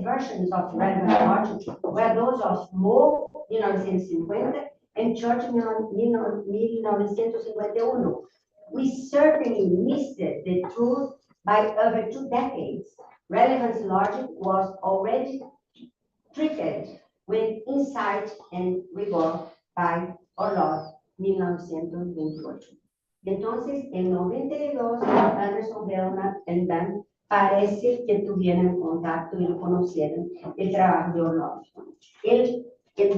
versions of relevant logic were those of Moore, 1950, and Church, 1951. We certainly missed the truth by over 2 decades. Relevance logic was already treated with insight and rigor by Orlov, 1928. Entonces, en 92, Anderson, Bellman y Dan parece que tuvieron contacto y lo conocieron el trabajo de Orlov. En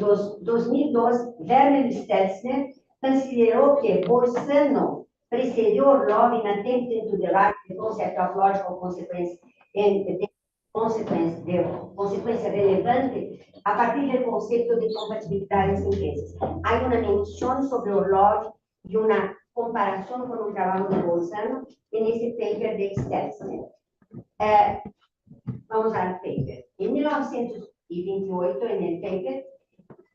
2002, Werner Stelzner consideró que Bolzano precedió a Orlov in attempting to derive the concept of logical consequence and the consecuencia relevante a partir del concepto de compatibilidad de sentencias. Hay una mención sobre Orlov y una comparación con un trabajo de Bolzano en ese paper de Stelzner. Vamos al paper. En 1928, en el paper,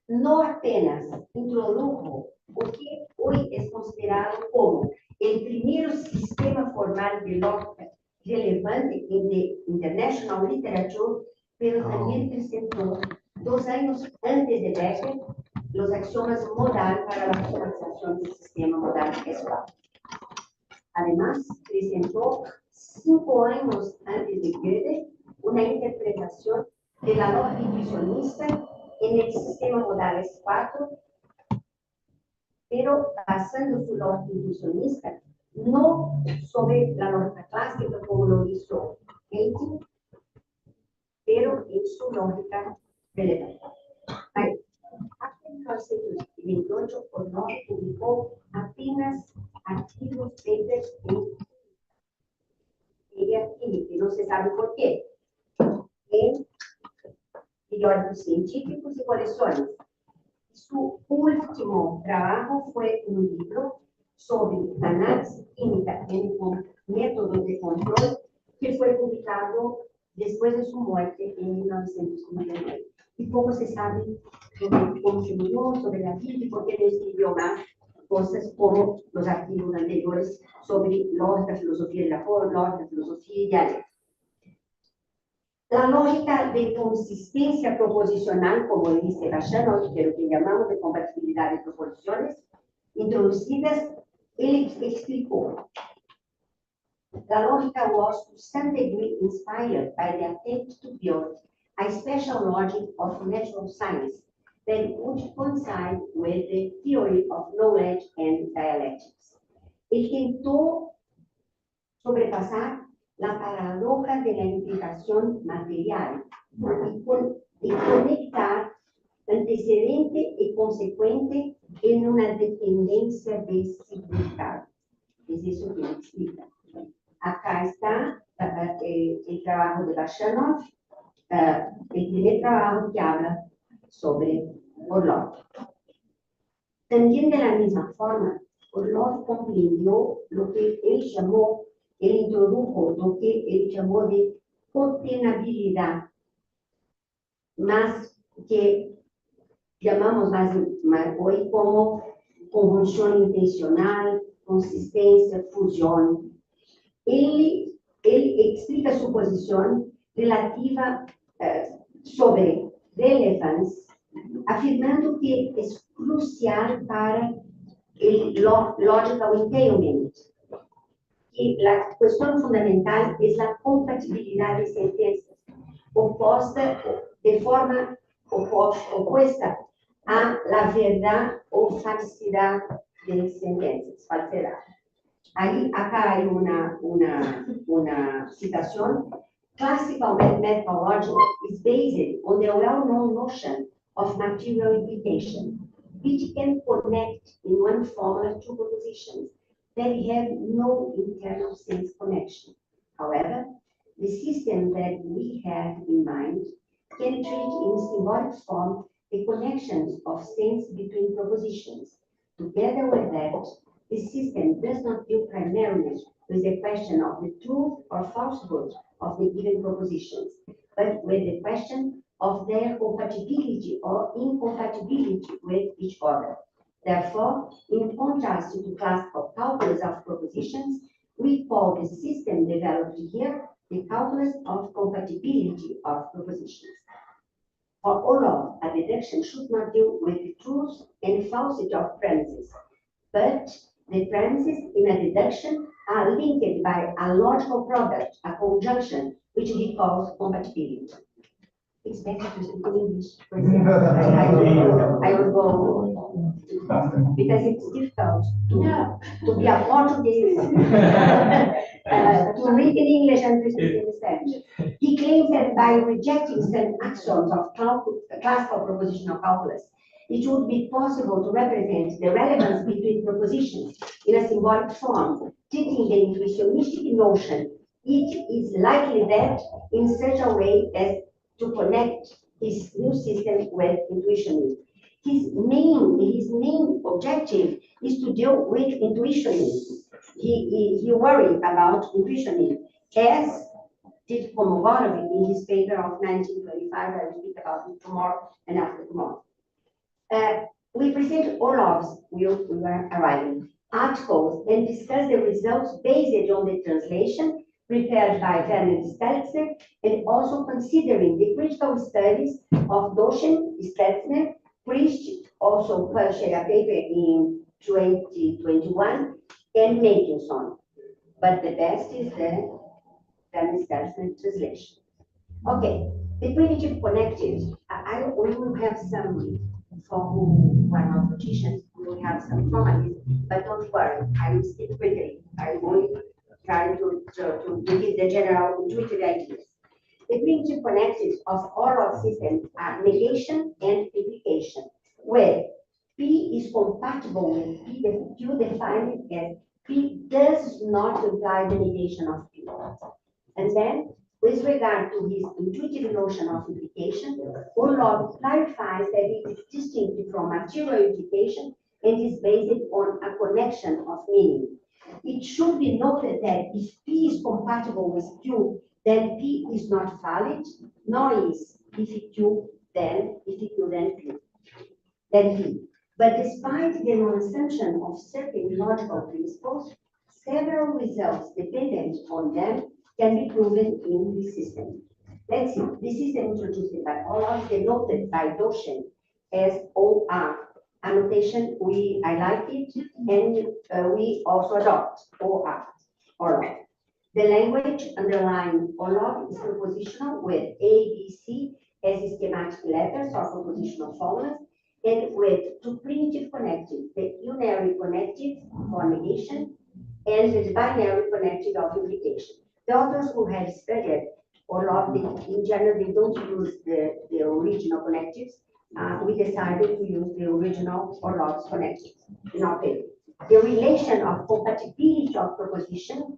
no apenas introdujo o que hoy es considerado como el primer sistema formal de lógica relevante en the international literature, pero también presentó 2 años antes de Becker los axiomas modal para la formalización del sistema modal S4. Además, presentó 5 años antes de Goethe una interpretación de la lógica intuicionista en el sistema modal S4, pero basando su lógica intuicionista no sobre la lógica clásica como lo hizo Keating, pero en su lógica relevante. Hasta 1928, Orlov publicó apenas artículos papers en teoría química, y no se sabe por qué, en periódicos científicos y colecciones. Su último trabajo fue un libro sobre análisis química en métodos de control que fue publicado después de su muerte en 1959. Y poco se sabe sobre cómo se murió, sobre la vida y por qué no escribió más cosas como los artículos anteriores sobre lógica, filosofía de la forma, lógica, filosofía y dialéctica. La lógica de consistencia proposicional, como dice Bachanov, que lo que llamamos de compatibilidad de proposiciones introducidas, él explicó. La lógica was to some degree inspired by the attempt to build a special logic of natural science that would coincide with the theory of knowledge and dialectics. Él intentó sobrepasar la paradoja de la implicación material y conectar antecedente y consecuente en una dependencia de significado. Es eso que me explica. Acá está el trabajo de Bachanov, el primer trabajo que habla sobre Orlov. También de la misma forma, Orlov comprendió lo que él introdujo lo que él llamó de contenabilidad, más que llamamos más hoy como conjunción intencional, consistencia, fusión. Él explica su posición relativa sobre relevance, afirmando que es crucial para el logical entailment. Y la cuestión fundamental es la compatibilidad de sentencias, de forma opuesta a la verdad o falsedad de sentencias, falsedad. Acá hay una citación. Classical mathematical logic is based on the well-known notion of material implication, which can connect in one formula two propositions that have no internal sense connection. However, the system that we have in mind can treat in symbolic form the connections of sense between propositions. Together with that, the system does not deal primarily with the question of the truth or falsehood of the given propositions, but with the question of their compatibility or incompatibility with each other. Therefore, in contrast to classical calculus of propositions, we call the system developed here the calculus of compatibility of propositions. For all of a deduction should not deal with the truth and falsity of premises, but the premises in a deduction are linked by a logical product, a conjunction, which we call compatibility. It's better to speak in English, for example. I will go because it's difficult to be a Portuguese, to read in English and to speak in Spanish. He claims that by rejecting some axioms of classical propositional calculus, it would be possible to represent the relevance between propositions in a symbolic form, taking the intuitionistic notion. It is likely that in such a way as to connect his new system with intuitionism. His main objective is to deal with intuitionism. He worried about intuitionism, as did Komogorov in his paper of 1925. I will speak about it tomorrow and after tomorrow. We present Orlov's, we were arriving, articles and discuss the results based on the translation prepared by Werner Stelzner, and also considering the critical studies of Doschen, Stelzner, Priest, also published a paper in 2021, and Makinson. But the best is the Werner Stelzner translation. Okay, the primitive connectives. We will have some, for who are not logicians, we will have some formalism, but don't worry, I will speak quickly. I will try to give the general intuitive ideas. The primitive connectives of oral systems are negation and implication, where P is compatible with P, the Q defined as P does not imply the negation of P. And then, with regard to his intuitive notion of implication, Orlov clarifies that it is distinct from material implication and is based on a connection of meaning. It should be noted that if P is compatible with Q, then P is not valid, nor is if Q then P. But despite the non-assumption of certain logical principles, several results dependent on them can be proven in the system. Let's see, the system introduced by Orlov, denoted by Doschen as OR. Annotation, I like it, and we also adopt OR. The language underlying Orlov is propositional with A, B, C as schematic letters or propositional formulas, and with two primitive connectives, the unary connective for negation and the binary connective of implication. The authors who have studied Orlov, in general, they don't use the original connectives. We decided to use the original Orlov's connectives in our paper. The relation of compatibility of proposition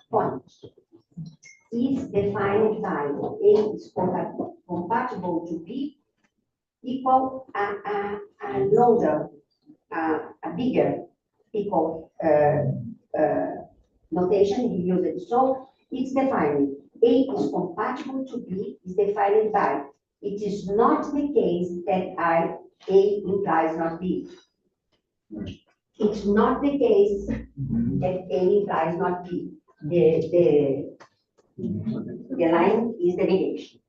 point is defined by A is compatible to B equal a longer, a bigger equal notation, he used it. So it's defined. A is compatible to B is defined by it is not the case that A implies not B. It's not the case that A implies not B. The line is the negation.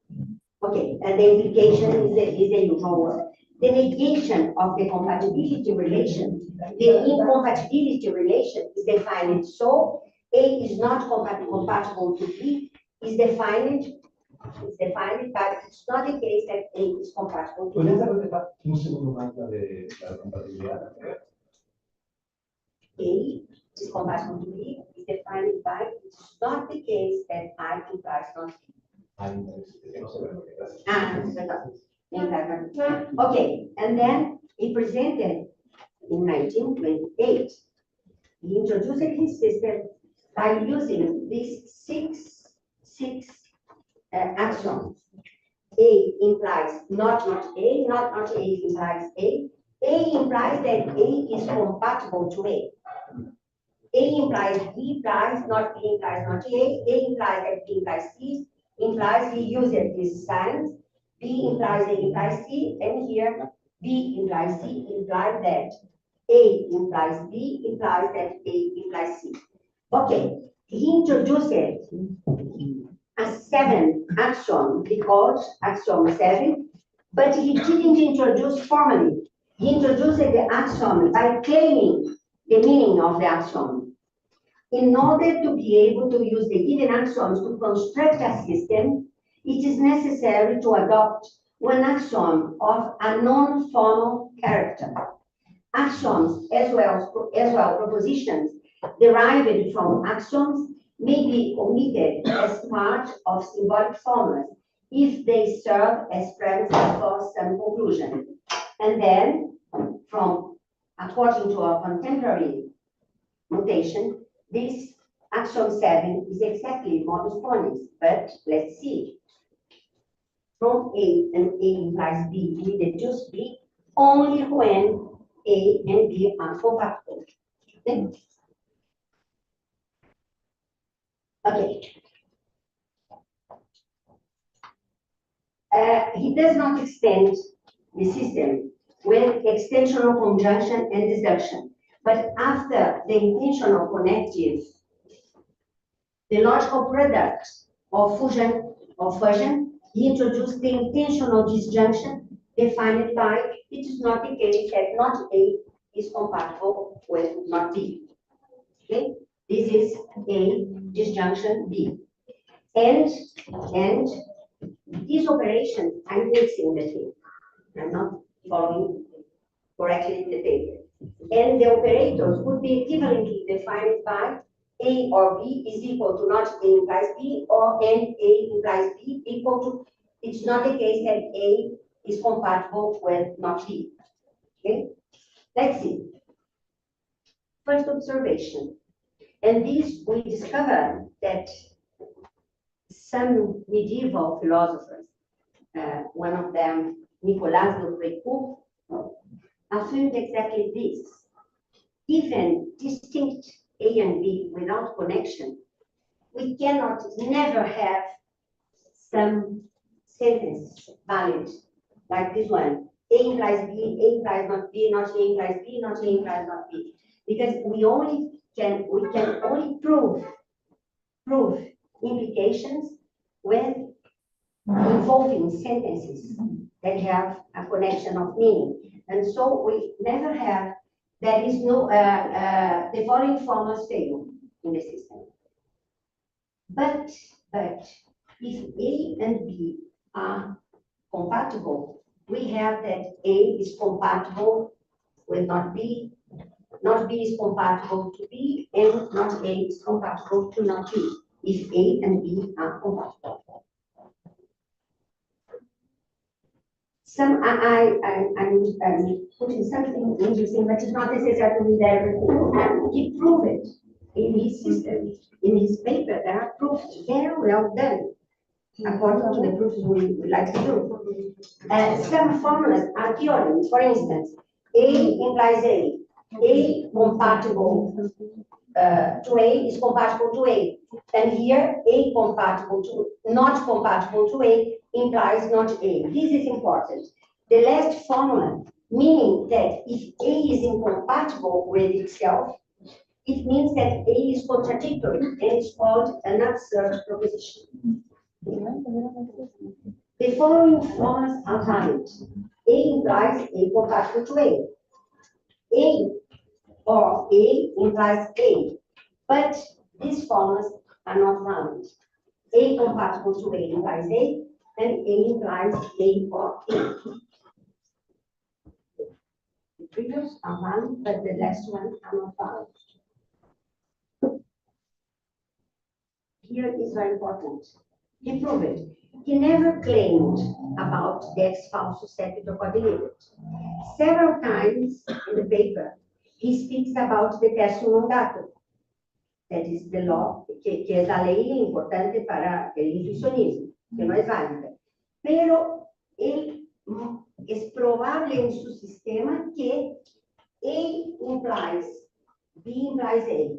Okay, and the implication is the usual word. The negation of the compatibility relation, the incompatibility relation is defined so A is not compatible to B is defined, but it's not the case that A is compatible to B. ¿Podrías repetir un segundo más la de la compatibilidad? A is compatible to B is defined by it's not the case that I implies not B. Okay, and then he presented in 1928. He introduced his system by using these six axioms. A implies not A, not A implies A. A implies that A is compatible to A. A implies B implies not B implies not A. A implies that B implies C. Implies he used these signs. B implies A implies C, and here B implies C implies that A implies B implies that A implies C. Okay, he introduced a 7 axiom, he called axiom 7, but he didn't introduce formally. He introduced the axiom by claiming the meaning of the axiom. In order to be able to use the given axioms to construct a system, it is necessary to adopt one axiom of a non-formal character. Axioms, as well propositions derived from axioms, may be omitted as part of symbolic formulas if they serve as premises for some conclusion. And then, according to our contemporary notation, this axiom 7 is exactly modus ponens, but let's see. From A and A implies B, we deduce B only when A and B are compatible. Okay. He does not extend the system with extensional conjunction and deduction, but after the intensional connective, the logical product of fusion, he introduced the intensional disjunction defined by it is not the case that not A is compatible with not B. Okay, this is A disjunction B, and these operations, I'm mixing the thing. I'm not following correctly the paper. And the operators would be equivalently defined by A or B is equal to not A implies B, or and A implies B equal to, it's not the case that A is compatible with not B. Okay? Let's see. First observation. And this, we discovered that some medieval philosophers, one of them, Nicolas de Précourt, affirmed exactly this. Given distinct A and B without connection, we cannot never have some sentence valid like this one. A implies B, A implies not B, not A implies B, not A implies not B. Because we can only prove implications when involving sentences that have a connection of meaning. And so we never have, there is no, the following formulas fail in the system. But if A and B are compatible, we have that A is compatible with not B is compatible to B, and not A is compatible to not B, if A and B are compatible. I'm putting something interesting, but it's not necessary to read everything. He proved it in his system, in his paper. There are proofs very well done, according to the proofs we like to do. Some formulas are theorems. For instance, A implies A compatible to A is compatible to A. And here, A compatible to, not compatible to A implies not A. This is important. The last formula, meaning that if A is incompatible with itself, it means that A is contradictory, and it's called an absurd proposition. The following formulas are valid. A implies A compatible to A. A or A implies A, but these formulas are not valid. A compatible to A implies A, and A implies A or A. The previous are valid, but the last one are not valid. Here is very important. He proved it. He never claimed about the ex falso sequitur coordinated. Several times in the paper, he speaks about the tertium non datur. That is the law, que es la ley importante para el intuicionismo, que no es válida. Pero él es probable en su sistema que A implies, B implies A.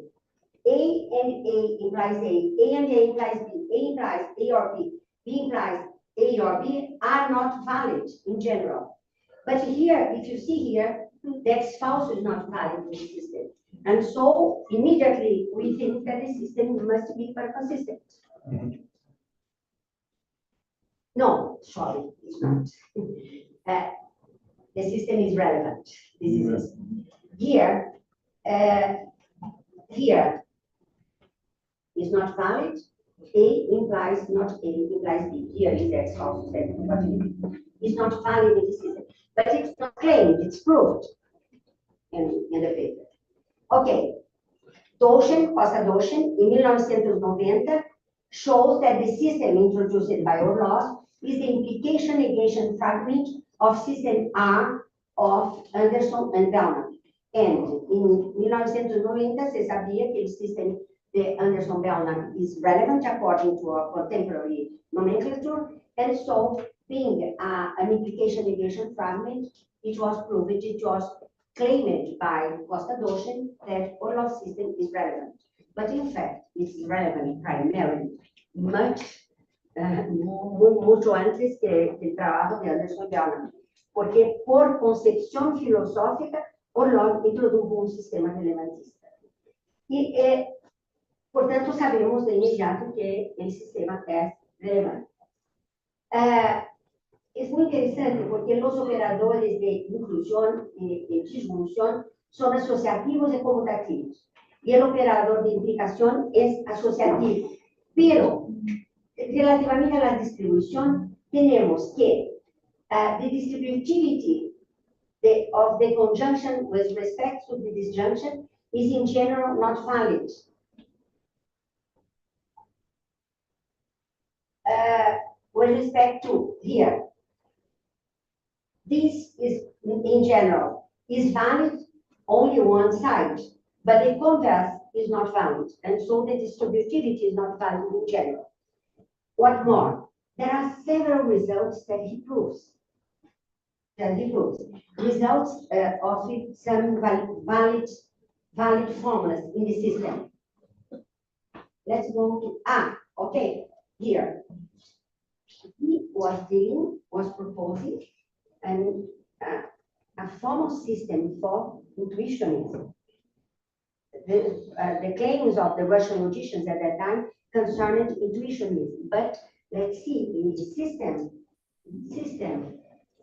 A and A implies A and A implies B, A implies A or B, B implies A or B are not valid in general. But here, if you see here, the ex falso is not valid in the system. And so immediately we think that the system must be persistent. No, sorry, it's not. The system is relevant. This is here. Here is not valid. A implies not A implies B. Here is X also said, but it's not valid in the system. But it's not claimed, it's proved in the paper. Okay. Costa Doshen, in 1990, shows that the system introduced by Orlov is the implication-negation fragment of system R of Anderson and Bellman. And in 1990 se sabia que o system de Anderson-Bellman is relevant according to our contemporary nomenclature, and so being an implication-negation fragment, it was proved, it was claimed by Costa Doshen that Orlov's system is relevant. But in fact, it's relevant primarily mucho antes que el trabajo de Anderson Bellman, porque por concepción filosófica, Orlov introdujo un sistema relevantista. Y, portanto, sabemos de inmediato que el sistema es relevante. Es muy interesante porque los operadores de inclusión y de disjunción son asociativos y conmutativos. Y el operador de implicación es asociativo. Pero, relativamente a la distribución, tenemos que the distributivity of the conjunction with respect to the disjunction is in general not valid. With respect to here, this is in general is valid only one side, but the converse is not valid, and so the distributivity is not valid in general. What more? There are several results that he proves. Results of some valid formulas in the system. Let's go to okay, here. He was proposing a formal system for intuitionism. The claims of the Russian logicians at that time concerned intuitionism, but let's see in the system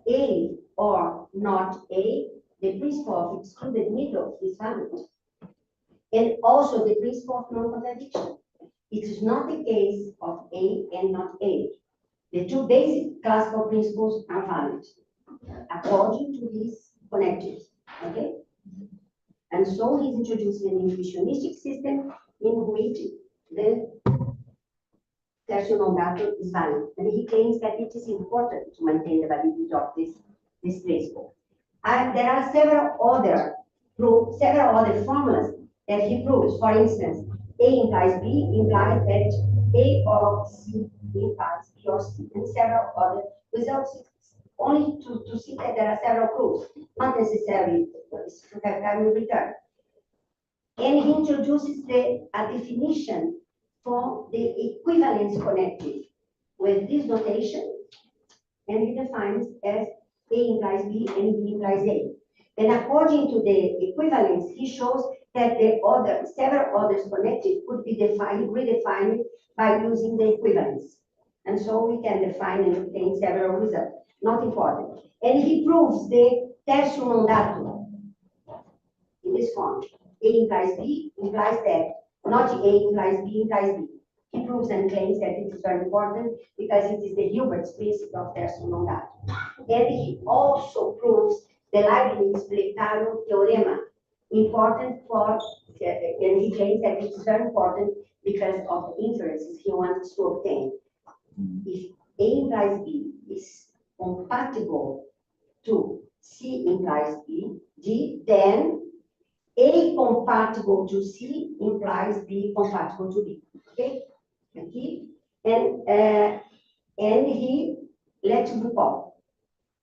A or not A, the principle of excluded middle is valid. And also the principle of non-contradiction. It is not the case of A and not A. The two basic classical principles are valid according to these connectives, okay? And so he's introducing an intuitionistic system in which the tertium non datum is valid. And he claims that it is important to maintain the validity of this principle. And there are several other formulas that he proves. For instance, A implies B implies that A or C implies B or C, and several other results. Only to see that there are several proofs, not necessarily to have time in return. And he introduces a definition for the equivalence connective with this notation, and he defines as A implies B and B implies A. And according to the equivalence, he shows that several others connected could be redefined by using the equivalence. And so we can define and obtain several results. Not important. And he proves the tertium non datum in this form. A implies B implies that, not A implies B implies B. He proves and claims that it is very important because it is the Hilbert's principle of tertium non datum. And he also proves the Leibniz-Plectaro theorem, important for, and he claims that it is very important because of the inferences he wants to obtain. If A implies B is compatible to C implies B, D, then A compatible to C implies B compatible to B. Okay? And he let's recall.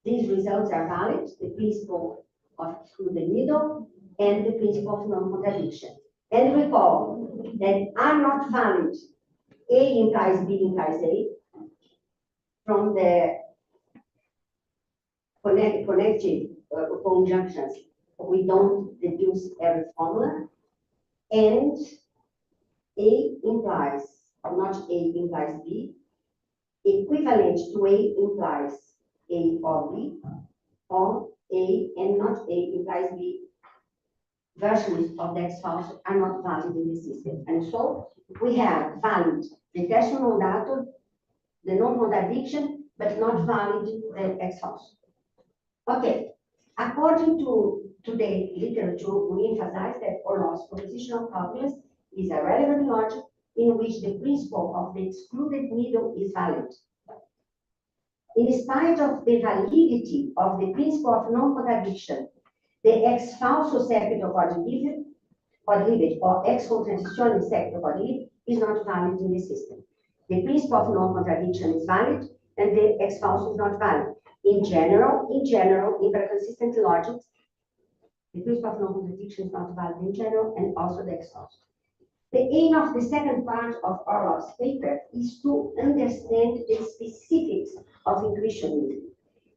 These results are valid, the principle of excluded middle and the principle of non-contradiction. And recall that are not valid. A implies B implies A from the connective conjunctions. We don't deduce every formula. and A implies, or not A implies B, equivalent to A implies A or B, or A and not A implies B versions of the X false are not valid in the system. And so we have valid the terzo non dato, the non-contradiction, but not valid the X false. Okay, according to the literature, we emphasize that Orlov's propositional calculus is a relevant logic in which the principle of the excluded middle is valid. In spite of the validity of the principle of non-contradiction, the ex falso sequitur quadlibet or ex contradictione sequitur quadlibet is not valid in the system. The principle of non-contradiction is valid and the ex falso is not valid. In general, in consistent logic, the principle of non-contradiction is not valid in general and also the ex falso. The aim of the second part of Orlov's paper is to understand the specifics of intuitionism.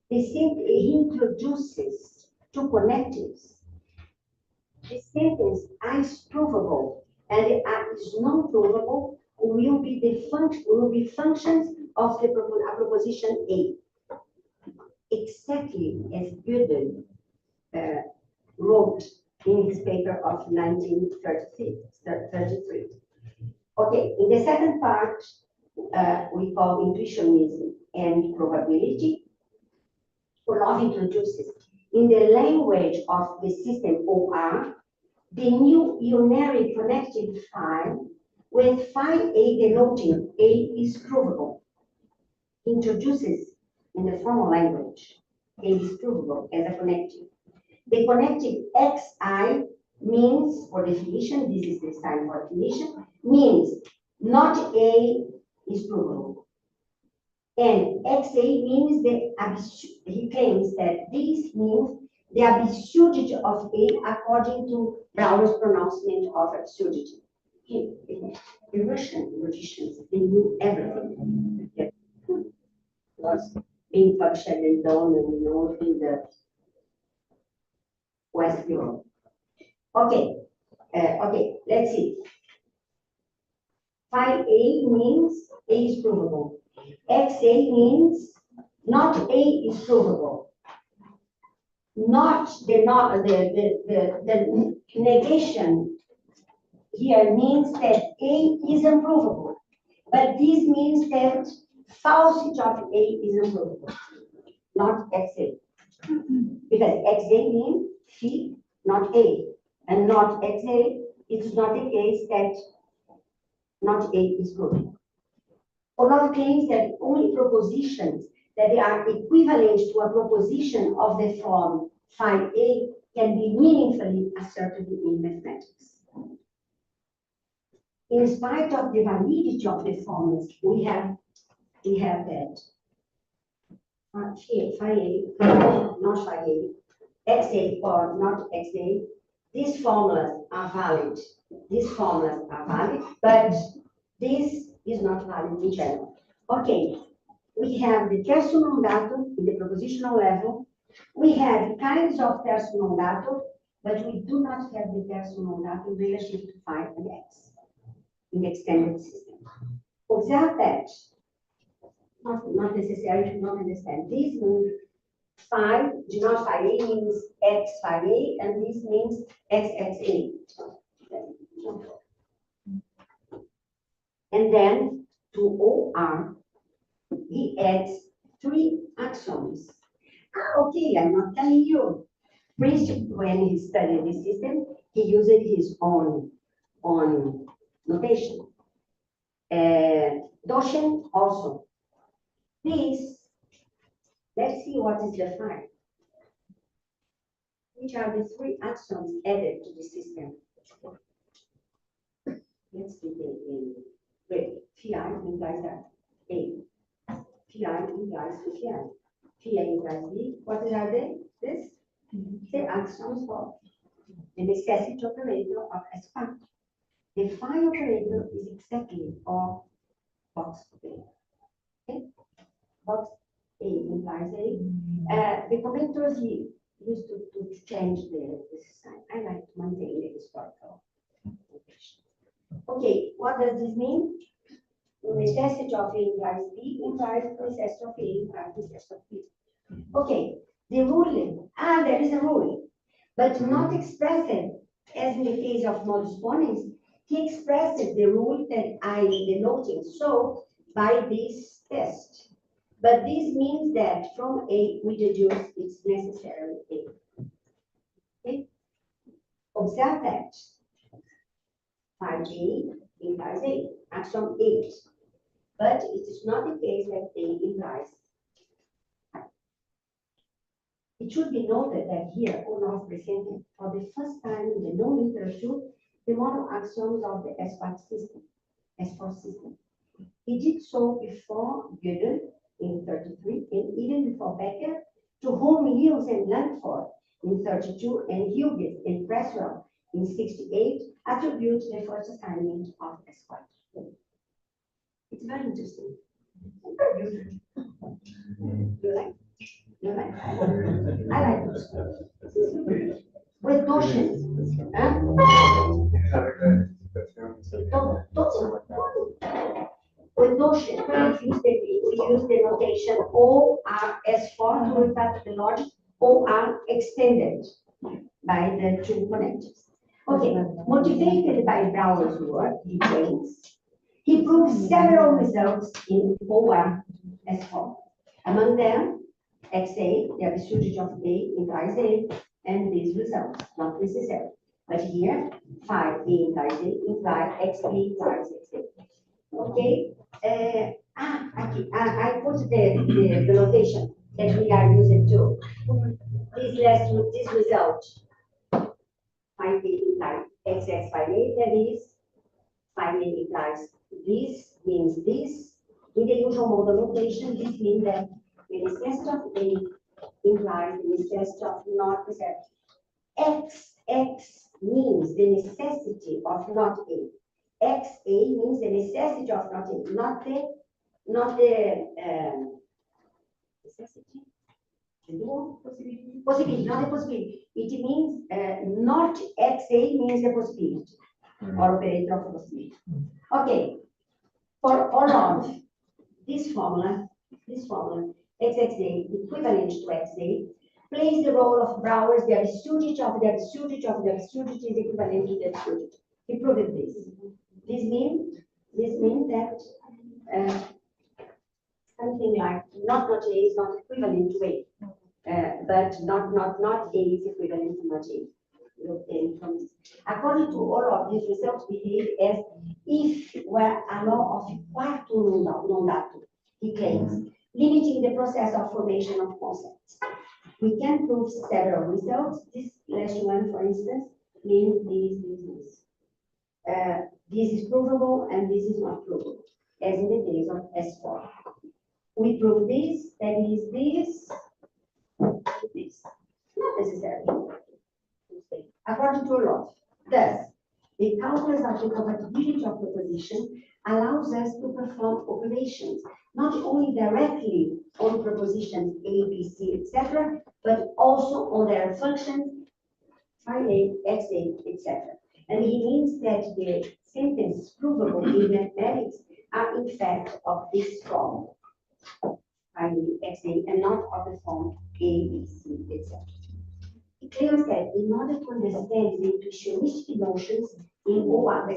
He introduces two connectives. The sentence "I is provable" and the "I is non-provable" will be functions of the proposition A, exactly as Gödel wrote in his paper of 1933. Okay, in the second part, we call intuitionism and probability. Orlov introduces, in the language of the system OR, the new unary connected phi with phi A denoting A is provable. Introduces in the formal language, A is provable as a connective. The connective xi means, for definition, this is the sign for definition, means not A is provable. And xa means he claims that this means the absurdity of A according to Brouwer's pronouncement of absurdity. The Russian logicians, they knew everything that was being functioned and done and known in the West Europe. Okay, let's see. Phi A means A is provable. XA means not A is provable. The negation here means that A is unprovable. But this means that falsity of A is unprovable, not XA. Because XA means phi, not A. And not XA, it's not the case that not A is provable. Orlov claims that only propositions that are equivalent to a proposition of the form phi A can be meaningfully asserted in mathematics. In spite of the validity of the forms, we have that phi A, not phi A, XA or not XA, these formulas are valid. But this is not valid in general. Okay, we have the terzo non dato in the propositional level. We have kinds of terzo non dato, but we do not have the terzo non dato in relation to phi and x in the extended system. Observe that, not necessary to not understand. This means phi, not phi A means x phi A, and this means x A. And then to OR, he adds 3 axioms. Okay, I'm not telling you. Priest, when he studied the system, he used his own notation. Doshen also. This, let's see what is the phi. Which are the 3 axioms added to the system? Let's see in phi implies that A. Phi implies phi. Phi implies B. What are they? This? The axioms for the necessity operator of S part. The phi operator is exactly of box A. Okay? Box A implies A. The commentators used to change the sign. I like to maintain the historical. Okay, what does this mean? The necessity of A implies B implies the necessity of A implies the necessity of B. Okay, the rule, there is a rule, but not expressed as in the case of modus ponens. He expresses the rule that I am denoting so by this test. But this means that from A we deduce its necessary A. Okay? Observe that 5A implies A, axiom 8. But it is not the case that A implies. It should be noted that here Olaf presented for the first time in the known literature the model axioms of the S4 system. S4 system. He did so before Gödel in 33 and even before Becker, to whom Lewis and Langford in 32 and Hughes and Creswell in 68 attribute the first assignment of S4. It's very interesting. Very beautiful. You like? You like? I like it. With notions. With notion, we use the notation ORS4 to refer to the logic OR extended by the two connectors. Okay, motivated by Brown's work, he proved several results in ORS4. Among them, XA, the absurdity of A implies A, and these results, not necessary. But here, 5A implies A, implies XB implies XA. Okay? I put the notation that we are using too. This result, 5A implies XX by A, that is, 5A implies this means this. In the usual model notation, this means that the necessity of A implies the necessity of not necessary. XX means the necessity of not A. XA means the necessity of not A, not the necessity. Possibility, not the possibility. It means not XA means the possibility or operator of possibility. Okay, for all of this formula, XXA equivalent to XA, plays the role of Brouwer's the absurdity of the absurdity of the absurdity is equivalent to the absurdity. He proved this. This means that something like not A is not equivalent to A, but not A is equivalent to not A. According to all of these results, behave as if were a law of quartum non datum, he claims, limiting the process of formation of concepts. We can prove several results. This last one, for instance, means this. This is provable and this is not provable, as in the case of S4. We prove this, that is this, not necessary. According to law, thus, the calculus of the compatibility of proposition allows us to perform operations not only directly on propositions A, B, C, etc., but also on their functions, phi A, X A, etc. And he means that the sentences provable in mathematics are in fact of this form, phi A, X A, and not of the form A, B, C, etc. It clears that in order to understand the intuitionistic notions in OR,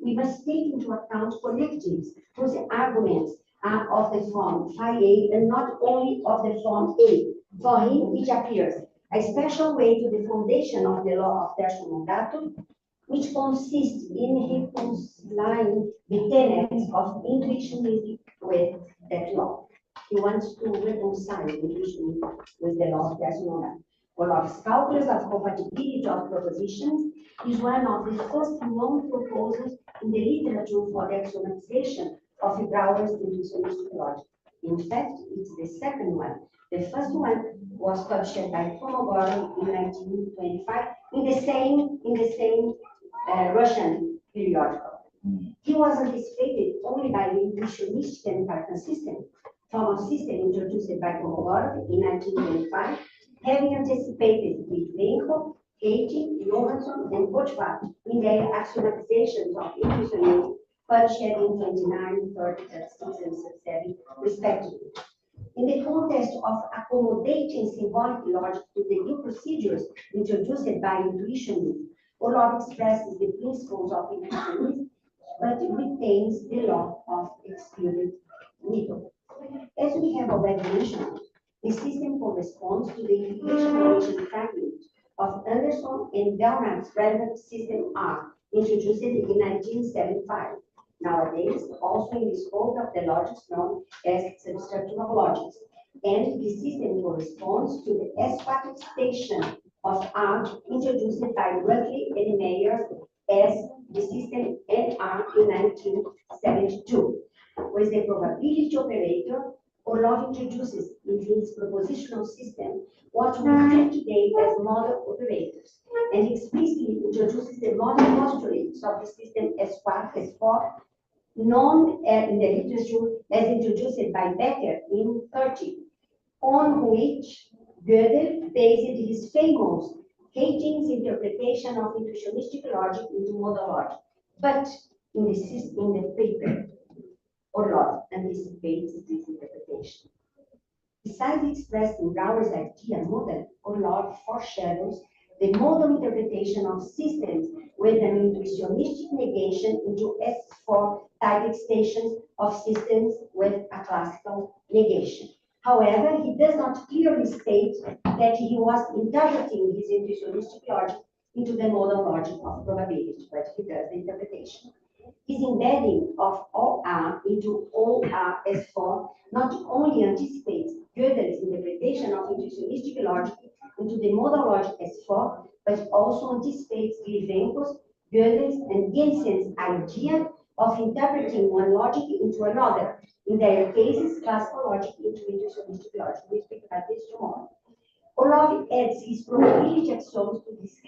we must take into account connectives whose arguments are of the form phi A and not only of the form A. For him, it appears a special way to the foundation of the law of tertium non datum, which consists in reconciling the tenets of intuitionism with that law. He wants to reconcile intuition with the law of tertium non datum. Olaf's calculus of compatibility of propositions is one of the first known proposals in the literature for the axiomatization of Brouwer's intuitionistic logic. In fact, it's the second one. The first one was published by Kolmogorov in 1925 in the same Russian periodical. He was anticipated only by the intuitionistic and pattern system, form of system introduced by Kolmogorov in 1925. Having anticipated Litvinenko Katie, Johansson, and Bochva in their axiomatizations of intuitionism, published in 29, 30, 36, and 37, respectively. In the context of accommodating symbolic logic to the new procedures introduced by intuitionism, Orlov expresses the principles of intuitionism, but retains the law of excluded middle. As we have already mentioned, the system corresponds to the integration relation fragment of Anderson and Bellman's relevant system R, introduced in 1975. Nowadays, also in the scope of the logics known as substructural logics, and the system corresponds to the S-quadratic station of R introduced by Rutley and Mayer as the system NR in 1972. With the probability operator, Orlov introduces into his propositional system what we think today as model operators, and explicitly introduces the model postulates of the system S1, S4, known in the literature as introduced by Becker in 30, on which Gödel based his famous Hating's interpretation of intuitionistic logic into modal logic. But in the paper, Orlov anticipates this interpretation. Besides expressing Brouwer's idea model, Orlov foreshadows the modal interpretation of systems with an intuitionistic negation into S4 type extensions of systems with a classical negation. However, he does not clearly state that he was interpreting his intuitionistic logic into the modal logic of probability, but he does the interpretation. His embedding of OR into OR S4 not only anticipates Gödel's interpretation of intuitionistic logic into the modal logic S4, but also anticipates Glivenko's, Gödel's, and Jensen's idea of interpreting one logic into another, in their cases, classical logic into intuitionistic logic. We speak about this tomorrow. Orlov adds his probability axioms to this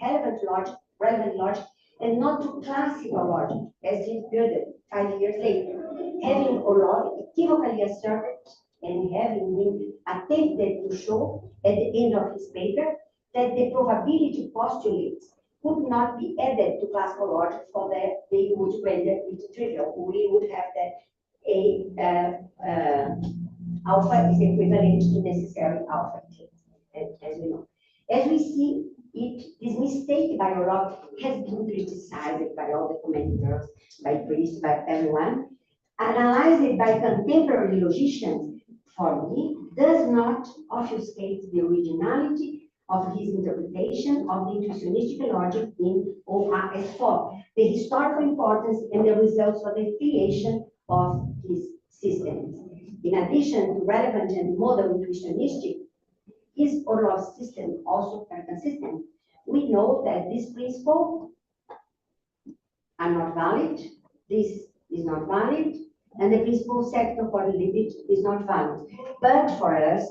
relevant logic, and not to classical logic, as did Gödel 5 years later, having Orlov equivocally asserted and having been attempted to show at the end of his paper that the probability postulates could not be added to classical logic for that they would render it trivial. We would have that alpha is equivalent to necessary alpha, as we know. As we see, this mistake by Orlov has been criticized by all the commentators, by priests, by everyone. Analyzed by contemporary logicians, for me, does not obfuscate the originality of his interpretation of the intuitionistic logic in ORS4, the historical importance and the results of the creation of his systems. In addition to relevant and model intuitionistic, is Orlov's system also consistent? We know that these principles are not valid, this is not valid, and the principle sector for the limit is not valid. But for us,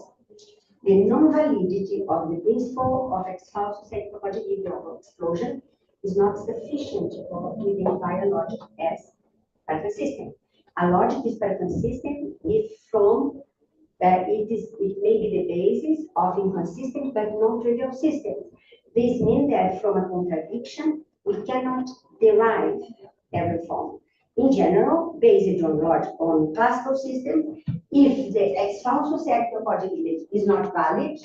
the non-validity of the principle of ex-falso sector conjugate explosion is not sufficient to identify a logic as consistent. A logic is consistent if from it may be the basis of inconsistent but non-trivial systems. This means that from a contradiction, we cannot derive every form. In general, based on classical systems, if the ex-falso sector conjugate is not valid,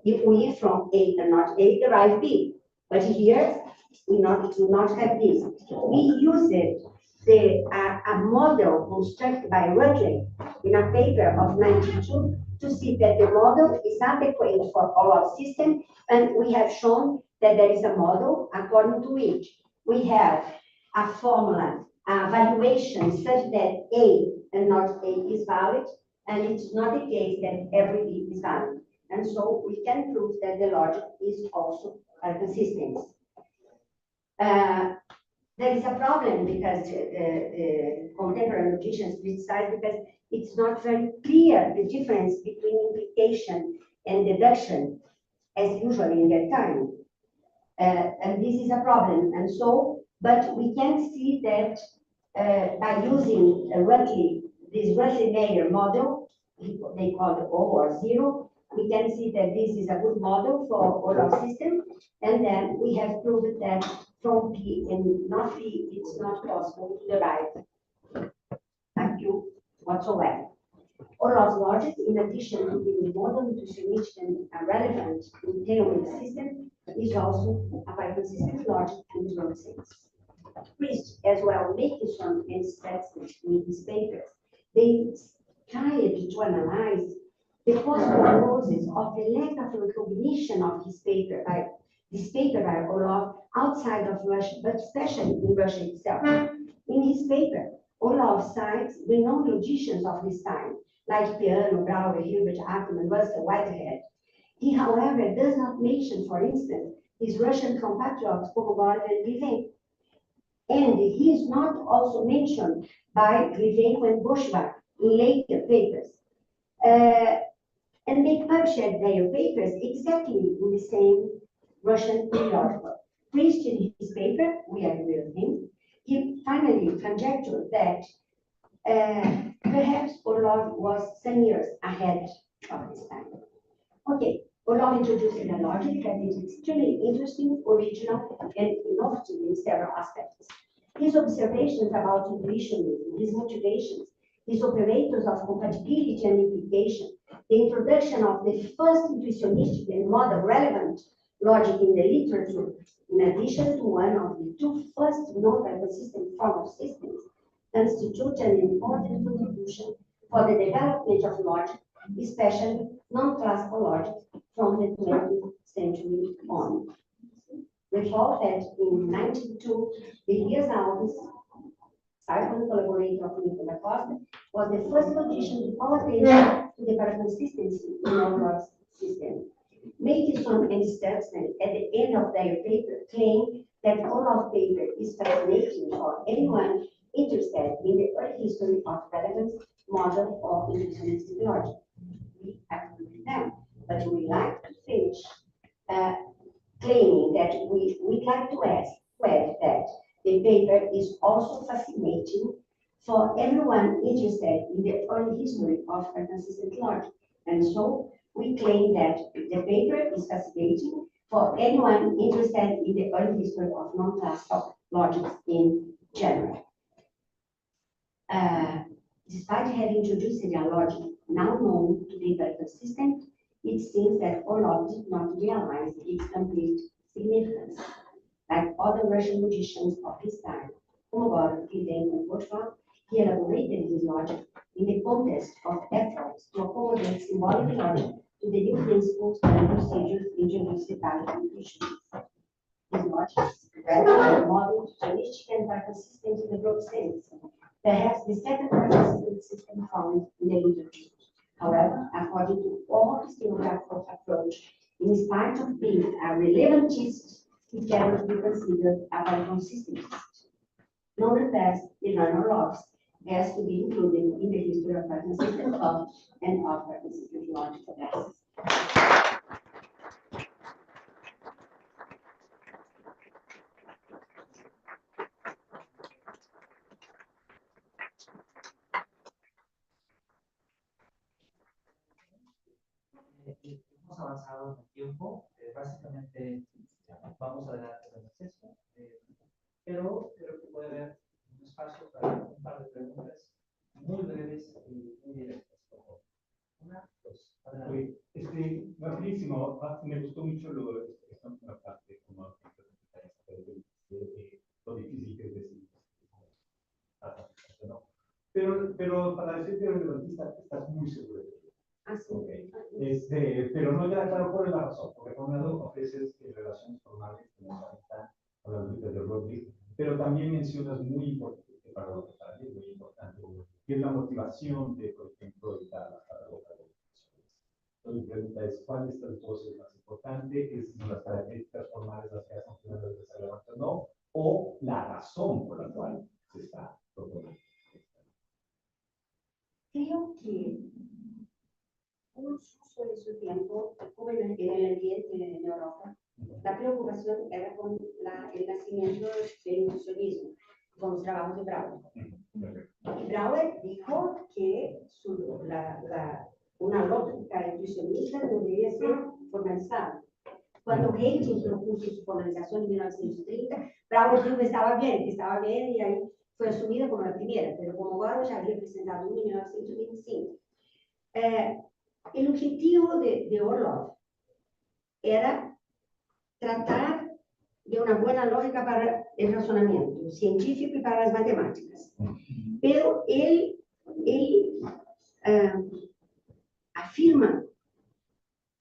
if we from A cannot A derive B. But here, we do not have this. We use it. A model constructed by Rutley in a paper of 92 to see that the model is adequate for all our systems, and we have shown that there is a model according to which we have a formula, a valuation such that A and not A is valid, and it's not the case that every B is valid. And so we can prove that the logic is also consistent. There is a problem because the contemporary logicians criticize because it's not very clear the difference between implication and deduction, as usually in their time. And this is a problem. And so, but we can see that by using this Rutley-Mayer model, they call it O or zero, we can see that this is a good model for Olaf system, and then we have proven that from P and not P, it's not possible to derive a Q whatsoever. Olaf's logic, in addition to being model intuitionistic and relevant in theory system, is also a consistent logic in the broad sense. Priest, as well, Matheson and Stetson in his papers, they tried to analyze the possible causes of the lack of recognition of his paper by Orlov outside of Russia, but especially in Russia itself. In his paper, Orlov cites renowned logicians of his time, like Peano, Brouwer, Hilbert, Ackermann, Russell, Whitehead. He, however, does not mention, for instance, his Russian compatriots Kolmogorov and Grivenko. And he is not also mentioned by Grivenko and Boschbach in later papers. And they published their papers exactly in the same Russian periodical. Priest in his paper, we agree with him, he finally conjectured that perhaps Orlov was some years ahead of his time. Okay, Orlov introduced a logic that is extremely interesting, original, and innovative in several aspects. His observations about intuitionism, his motivations, his operators of compatibility and implication, the introduction of the first intuitionistic and model relevant logic in the literature, in addition to one of the two first non-consistent formal systems, constitute an important contribution for the development of logic, especially non-classical logic from the 20th century on. Recall that in 1902, Elias Alves, Cycle collaborator of Nicola Costa, was the first logician to call attention to the paraconsistency in Orlov's system. Matheson and Stetson, at the end of their paper, claim that Orlov's paper is fascinating for anyone interested in the early history of relevance, model, or intuitionistic logic. We agree with them, but we like to finish claiming that we'd like to add that the paper is also fascinating for everyone interested in the early history of consistent logic. And so we claim that the paper is fascinating for anyone interested in the early history of non-classical logic in general. Despite having introduced a logic now known to be very consistent, it seems that Orlov did not realize its complete significance. Like other Russian logicians of his time, Kolmogorov, Grivenko, and Boschbach, he elaborated his logic in the context of efforts to accommodate symbolic logic to the new principles and procedures introduced by intuitions. His logic is rather modern, intuitionistic, and consistent in the broad sense. Perhaps the second consistent system found in the literature. However, according to all historiographical approach, in spite of being a relevantist, it cannot be considered a consistentist. Nonetheless, the non-Orlovs has to be included in the history of consistent thought and of consistent logical classes. Hemos avanzado en el tiempo, básicamente vamos adelante con el acceso, pero creo que puede haber un espacio para un par de preguntas muy breves y muy directas. Por favor. Una, dos, adelante. Rapidísimo, me gustó mucho esta última parte, como lo difícil que es decir. No. Pero para decirte relevantista, estás muy seguro de ello. Okay. Pero no queda claro cuál es la razón, porque por un lado ofreces relaciones formales que nos afectan a la lógica de Rodríguez, pero también mencionas muy importante para lo que para mí es muy importante, que es la motivación de, por ejemplo, Itala para lo que entonces mi pregunta es, ¿cuál de estas dos es más importante? ¿Es las características formales las que hacen que una de las relevantes o no? ¿O la razón por la cual se está proponiendo? Creo que un uso de su tiempo, como en el ambiente en Europa, la preocupación era con el nacimiento del intuicionismo, con los trabajos de Brouwer. Y Brouwer dijo que una lógica intuicionista debería ser formalizada. Cuando Hegel propuso su formalización en 1930, Brauer estaba bien y ahí fue asumida como la primera, pero como Garo ya había presentado en 1925. El objetivo de Orlov era tratar de una buena lógica para el razonamiento científico y para las matemáticas. Pero él afirma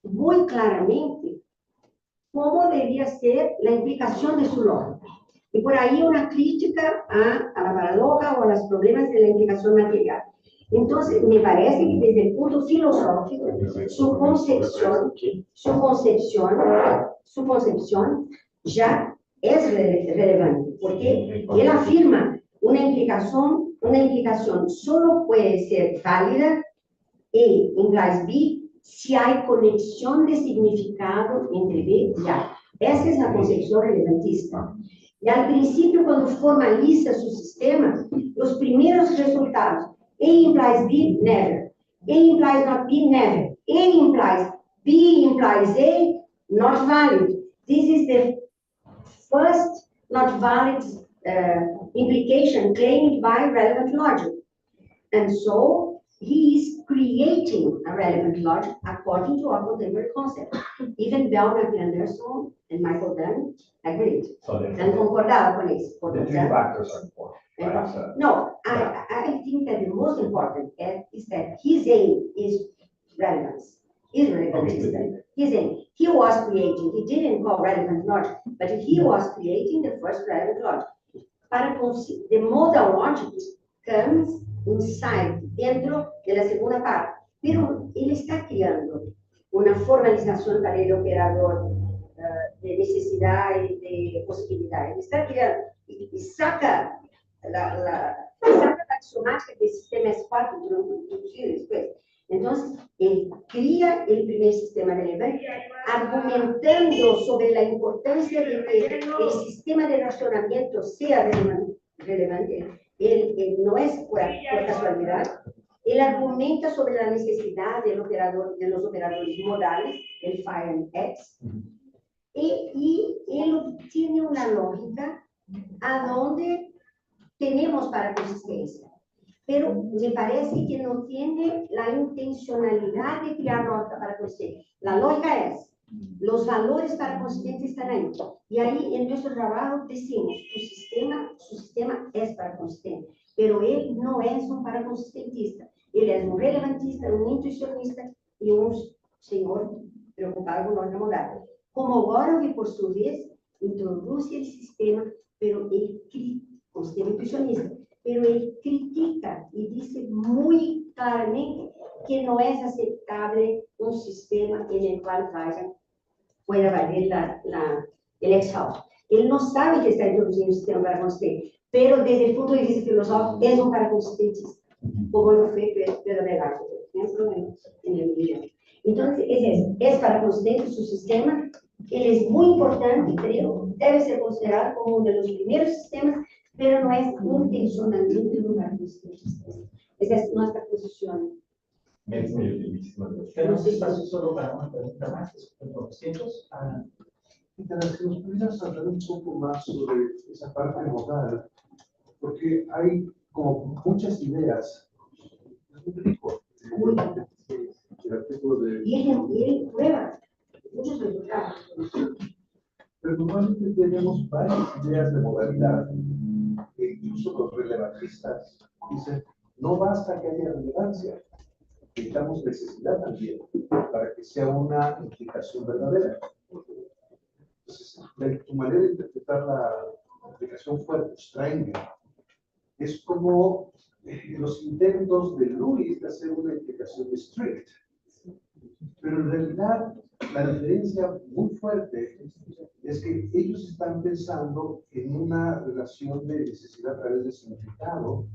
muy claramente cómo debía ser la implicación de su lógica. Y por ahí una crítica a la paradoja o a los problemas de la implicación material. Entonces, me parece que desde el punto filosófico, su concepción ya es relevante, porque él afirma una implicación solo puede ser válida e implies B si hay conexión de significado entre B y A. Esa es la concepción relevantista. Y al principio, cuando formaliza su sistema, los primeros resultados, A implies B, never. A implies not B, never. A implies B implies A, not valid. This is the first not valid implication claimed by relevant logic. And so, he is creating a relevant logic according to our contemporary concept. Even Bell, Anderson, and Michael Dunn agreed. So And concordaba con eso. the three factors are important. Right? So, No, I think that the most important is that his aim is relevance. Is relevantist. His aim. He was creating, he didn't call relevant logic, but he was creating the first relevant logic. Para the modal logic comes inside, dentro de la segunda parte. Pero él está creando una formalización para el operador de necesidad y de posibilidad. Él está creando y saca la axiomática del sistema S4 introducido después. Entonces, él cría el primer sistema relevante, argumentando sobre la importancia de que el sistema de racionamiento sea relevante. Él no es por casualidad. Él argumenta sobre la necesidad de los operadores modales, el phi and x, y él obtiene una lógica a donde tenemos para consistencia. Pero me parece que no tiene la intencionalidad de crear lógica para consistencia. La lógica es, los valores para consistencia están ahí. Y ahí en nuestro trabajo decimos, su sistema es para consistente, pero él no es un paraconsistentista. Él es un relevantista, un intuicionista y un señor preocupado con lógica modal. Como Gorow, por su vez, introduce el sistema, pero él un sistema intuicionista, pero él critica y dice muy claramente que no es aceptable un sistema en el cual pueda valer el exhausto. Él no sabe que está introduciendo un sistema paraconsistente, pero desde el punto de vista filosófico es un paraconsistentista, como lo fue Pedro Velasco, por ejemplo, en el video. Entonces, es paraconsistente su sistema. Él es muy importante, creo, debe ser considerado como uno de los primeros sistemas, pero no es intencionalmente un paraconsistentista. Esa es nuestra posición. Es muy utilísimo. Tenemos espacio solo para una pregunta más, después de 200. Itala, si nos pudieras hablar un poco más sobre esa parte modal, porque hay como muchas ideas. Es muy rico. El artículo de... Y él prueba muchos resultados. Pero normalmente tenemos varias ideas de modalidad. Incluso los relevantistas dicen, no basta que haya relevancia, necesitamos necesidad también para que sea una implicación verdadera. Entonces, tu manera de interpretar la implicación fuerte, Stranger, es como los intentos de Lewis de hacer una implicación strict. Pero en realidad, la diferencia muy fuerte es que ellos están pensando en una relación de necesidad a través de significado,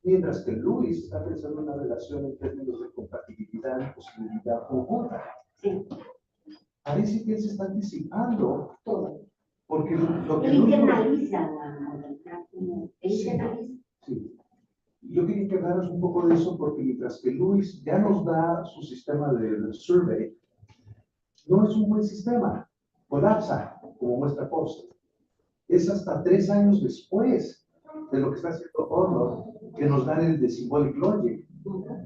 mientras que Lewis está pensando en una relación en términos de compatibilidad y posibilidad conjunta. Sí. Parece que él se está anticipando Todo. porque lo que Él internaliza la modalidad. Él internaliza. Sí. Yo quería que hablaras un poco de eso porque mientras que Luis ya nos da su sistema de survey, no es un buen sistema, colapsa, como muestra Post. Es hasta 3 años después de lo que está haciendo Honor que nos dan el de Symbolic Logic,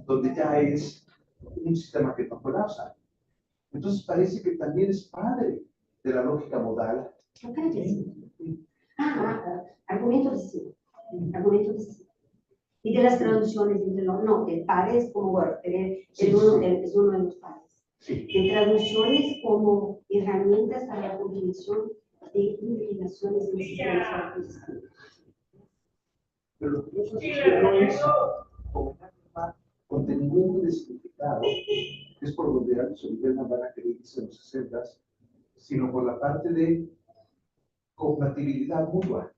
donde ya es un sistema que no colapsa. Entonces parece que también es padre de la lógica modal. Yo creo que sí. Argumento de sí. Argumento de sí. Y de las traducciones entre los, no, el padre es como Word, es uno de los padres. Sí. De traducciones como herramientas para la combinación de inclinaciones en sistemas distintos. Pero lo que yo es que no es como una forma contenido de significado, que es por donde Alex Oliver van a querer irse en los 60, sino por la parte de compatibilidad mutua,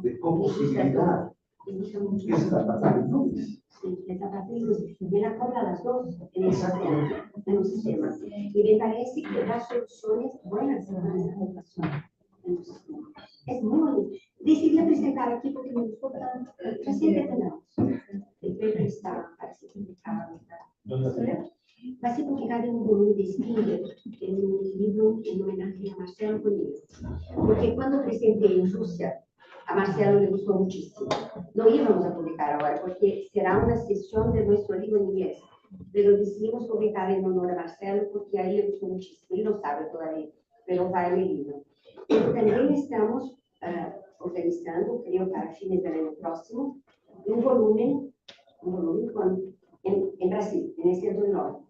de composibilidad. Esa es la parte de Luis. Sí, esa parte de Luis. Y él acopla las dos en un sistema. Y me parece que da soluciones buenas a esa acoplación en un sistema. Es muy bonito. Decidí presentar aquí porque me gustó tanto. Recién terminamos. El paper está para ser publicado. Va a ser publicado en un volumen de Springer, en un libro en homenaje a Marcelo Conillo. Porque cuando presenté en Rusia, a Marcelo le gustó muchísimo. No íbamos a publicar ahora, porque será una sesión de nuestro libro en inglés. Pero decidimos publicar en honor a Marcelo, porque ahí le gustó muchísimo. Él no sabe todavía, pero va en el libro. Pero también estamos organizando, creo, para fines del año próximo, un volumen en Brasil, en el centro del norte,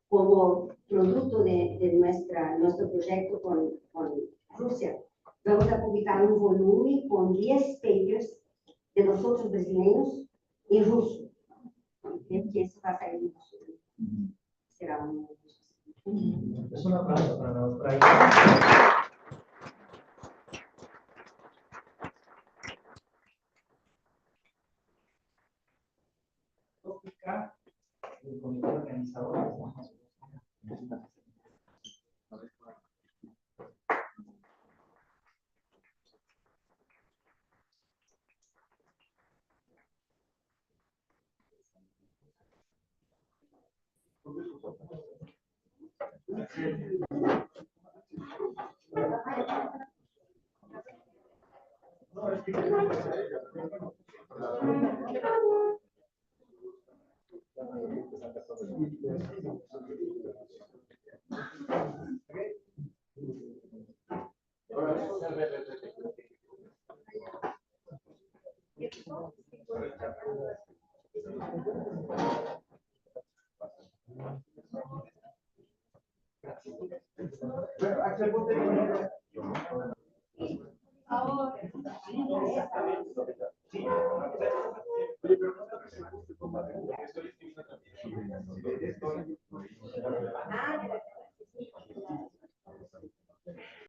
como producto de nuestro proyecto con Rusia. Vamos a publicar un volumen con 10 papers de nosotros brasileños en ruso. Creo que eso va a salir en ruso. Será un... Es un aplauso para nosotros. El comité organizador. Ahora,